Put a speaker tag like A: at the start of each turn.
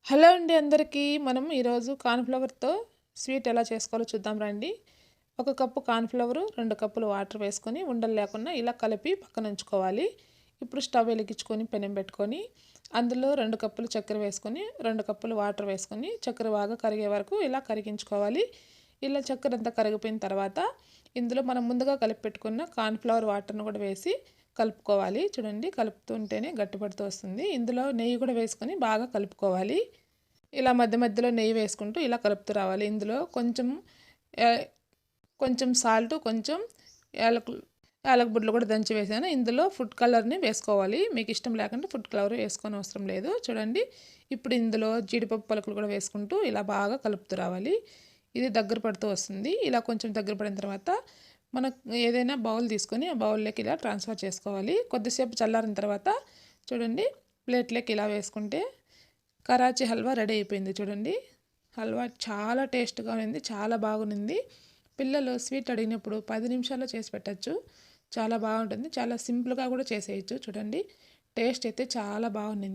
A: Hello అండి అందరికీ. మనం ఈరోజు కార్న్‌ఫ్లవర్‌తో స్వీట్ ఎలా చేసుకోవాలో చూద్దాం రండి. ఒక కప్పు కార్న్‌ఫ్లవరు, 2 కప్పులు వాటర్ వేసుకొని ఉండలు లేకుండా ఇలా కలిపి పక్కన ఉంచుకోవాలి. ఇప్పుడు స్టవ్ వెలిగించుకొని పెనం పెట్టుకొని అందులో 2 కప్పులు చక్కెర వేసుకొని 2 కప్పులు వాటర్ వేసుకొని చక్కెర బాగా కరిగే వరకు ఇలా కరిగించుకోవాలి. ఇలా చక్కెర అంతా కరిగిపోయిన తర్వాత ఇందులో మనం ముందుగా కలిపి పెట్టుకున్న కార్న్‌ఫ్లవర్ వాటర్‌ను కూడా వేసి కలుపుకోవాలి. చూడండి, కలుపుతుంటేనే గట్టిపడుతూ వస్తుంది. ఇందులో నెయ్యి కూడా వేసుకొని బాగా కలుపుకోవాలి. ఇలా మధ్య మధ్యలో నెయ్యి వేసుకుంటూ ఇలా కలుపుతూ రావాలి. ఇందులో కొంచెం సాల్ట్, కొంచెం యాలకులు యాలక బుడ్డలు కూడా దంచి వేసాను. ఇందులో ఫుడ్ కలర్ని వేసుకోవాలి. మీకు ఇష్టం లేకుంటే ఫుడ్ కలర్ వేసుకొని అవసరం లేదు. చూడండి, ఇప్పుడు ఇందులో జీడిపప్పు పలుకులు కూడా వేసుకుంటూ ఇలా బాగా కలుపుతూ రావాలి. ఇది దగ్గర పడుతూ వస్తుంది. ఇలా కొంచెం దగ్గర పడిన తర్వాత మనకు ఏదైనా బౌల్ తీసుకొని ఆ బౌల్లోకి ఇలా ట్రాన్స్ఫర్ చేసుకోవాలి. కొద్దిసేపు చల్లారిన తర్వాత చూడండి, ప్లేట్లోకి ఇలా వేసుకుంటే కరాచీ హల్వా రెడీ అయిపోయింది. చూడండి, హల్వా చాలా టేస్ట్గా ఉంది, చాలా బాగుంది. పిల్లలు స్వీట్ అడిగినప్పుడు 10 నిమిషాల్లో చేసి పెట్టచ్చు. చాలా బాగుంటుంది. చాలా సింపుల్గా కూడా చేసేయచ్చు. చూడండి, టేస్ట్ అయితే చాలా బాగుంది.